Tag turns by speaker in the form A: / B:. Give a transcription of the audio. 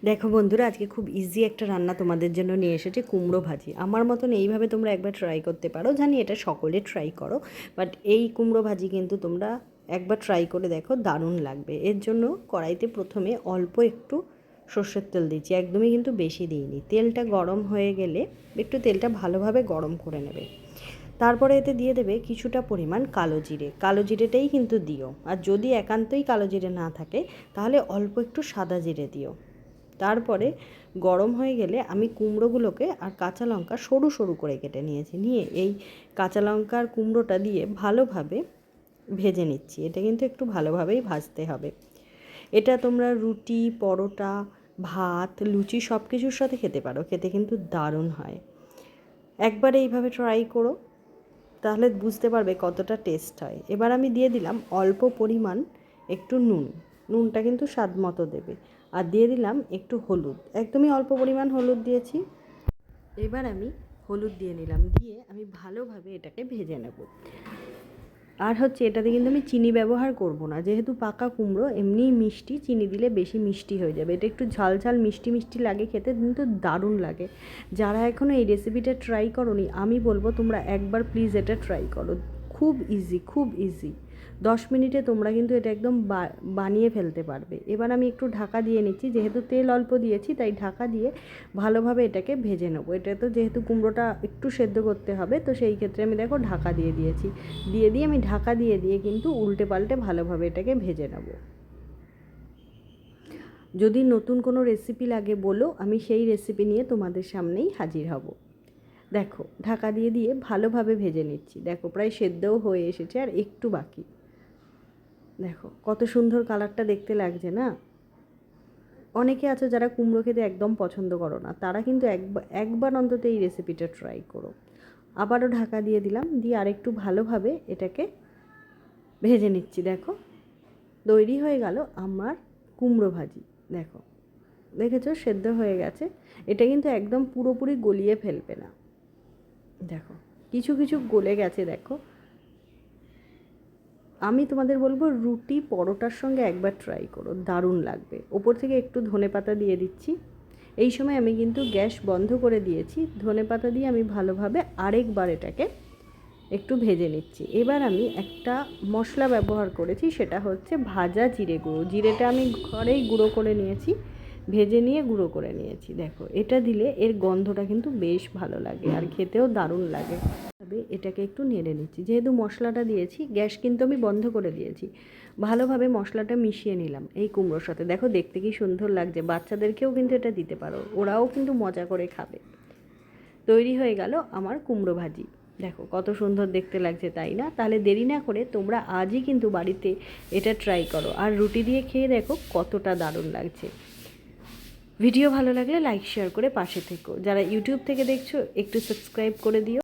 A: দেখো বন্ধুরা, আজকে খুব ইজি একটা রান্না তোমাদের জন্য নিয়ে এসেছে, কুমড়ো ভাজি। আমার মতন এইভাবে তোমরা একবার ট্রাই করতে পারো, জানি এটা সকলে ট্রাই করো, বাট এই কুমড়ো ভাজি কিন্তু তোমরা একবার ট্রাই করে দেখো, দারুণ লাগবে। এর জন্য কড়াইতে প্রথমে অল্প একটু সর্ষের তেল দিচ্ছি, একদমই কিন্তু বেশি দিইনি। তেলটা গরম হয়ে গেলে একটু তেলটা ভালোভাবে গরম করে নেবে। তারপরে এতে দিয়ে দেবে কিছুটা পরিমাণ কালো জিরে। কালো জিরেটাই কিন্তু দিও, আর যদি একান্তই কালো জিরে না থাকে তাহলে অল্প একটু সাদা জিরে দিও। তারপরে গরম হয়ে গেলে আমি কুমড়োগুলোকে আর কাঁচা লঙ্কা সরু সরু করে কেটে নিয়েছি, নিয়ে এই কাঁচা লঙ্কার কুমড়োটা দিয়ে ভালোভাবে ভেজে নিচ্ছি। এটা কিন্তু একটু ভালোভাবেই ভাজতে হবে। এটা তোমরা রুটি, পরোটা, ভাত, লুচি সব কিছুর সাথে খেতে পারো, খেতে কিন্তু দারুণ হয়। একবার এইভাবে ট্রাই করো, তাহলে বুঝতে পারবে কতটা টেস্ট হয়। এবার আমি দিয়ে দিলাম অল্প পরিমাণ একটু নুন, নুনটা কিন্তু স্বাদ মতো দেবে। আর দিয়ে দিলাম একটু হলুদ, একদমই অল্প পরিমাণ হলুদ দিয়েছি। এবার আমি হলুদ দিয়ে নিলাম, দিয়ে আমি ভালোভাবে এটাকে ভেজে নেব। আর এটাতে কিন্তু আমি চিনি ব্যবহার করব না, যেহেতু পাকা কুমড়ো এমনিই মিষ্টি, চিনি দিলে বেশি মিষ্টি হয়ে যাবে। এটা একটু ঝাল ঝাল মিষ্টি মিষ্টি লাগে খেতে, কিন্তু দারুণ লাগে। যারা এখনও এই রেসিপিটা ট্রাই করোনি, আমি বলবো তোমরা একবার প্লিজ এটা ট্রাই করো। খুব ইজি, খুব ইজি। 10 মিনিটে তোমরা কিন্তু এটা একদম বানিয়ে ফেলতে পারবে। এবার আমি একটু ঢাকা দিয়ে নিচ্ছি, যেহেতু তেল অল্প দিয়েছি তাই ঢাকা দিয়ে ভালোভাবে এটাকে ভেজে নেবো। এটা তো যেহেতু কুমড়োটা একটু সেদ্ধ করতে হবে, তো সেই ক্ষেত্রে আমি দেখো ঢাকা দিয়ে দিয়েছি। দিয়ে আমি ঢাকা দিয়ে কিন্তু উল্টে পাল্টে ভালোভাবে এটাকে ভেজে নেব। যদি নতুন কোনো রেসিপি লাগে বলো, আমি সেই রেসিপি নিয়ে তোমাদের সামনেই হাজির হব। দেখো ঢাকা দিয়ে ভালোভাবে ভেজে নিচ্ছি। দেখো প্রায় সেদ্ধও হয়ে এসেছে, আর একটু বাকি। দেখো কত সুন্দর কালারটা দেখতে লাগছে না? অনেকে আছে যারা কুমড়ো খেতে একদম পছন্দ করো না, তারা কিন্তু একবার অন্তত এই রেসিপিটা ট্রাই করো। আবারও ঢাকা দিয়ে দিলাম, দিয়ে আরেকটু ভালোভাবে এটাকে ভেজে নিচ্ছি। দেখো তৈরি হয়ে গেল আমার কুমড়ো ভাজি। দেখো, দেখেছো সেদ্ধ হয়ে গেছে। এটা কিন্তু একদম পুরোপুরি গলিয়ে ফেলবে না। দেখো কিছু কিছু গলে গেছে। দেখো আমি তোমাদের বলবো রুটি, পরোটার সঙ্গে একবার ট্রাই করো, দারুণ লাগবে। ওপর থেকে একটু ধনেপাতা দিয়ে দিচ্ছি। এই সময় আমি কিন্তু গ্যাস বন্ধ করে দিয়েছি। ধনেপাতা দিয়ে আমি ভালোভাবে আরেকবার এটাকে একটু ভেজে নিচ্ছি। এবার আমি একটা মশলা ব্যবহার করেছি, সেটা হচ্ছে ভাজা জিরে গুঁড়ো। জিরেটা আমি ঘরেই গুঁড়ো করে নিয়েছি, ভেজে নিয়ে গুঁড়ো করে নিয়েছি। দেখো এটা দিলে এর গন্ধটা কিন্তু বেশ ভালো লাগে, আর খেতেও দারুণ লাগে। তবে এটাকে একটু নেড়ে নিচ্ছি, যেহেতু মশলাটা দিয়েছি। গ্যাস কিন্তু আমি বন্ধ করে দিয়েছি। ভালোভাবে মশলাটা মিশিয়ে নিলাম এই কুমড়োর সাথে। দেখো দেখতে কি সুন্দর লাগছে, বাচ্চাদেরকেও কিন্তু এটা দিতে পারো, ওরাও কিন্তু মজা করে খাবে। তৈরি হয়ে গেল আমার কুমড়ো ভাজি। দেখো কত সুন্দর দেখতে লাগছে, তাই না? তাহলে দেরি না করে তোমরা আজই কিন্তু বাড়িতে এটা ট্রাই করো, আর রুটি দিয়ে খেয়ে দেখো কতটা দারুণ লাগছে। ভিডিও ভালো লাগলে লাইক শেয়ার করে পাশে থেকো। যারা ইউটিউব থেকে দেখছো একটু সাবস্ক্রাইব করে দিও।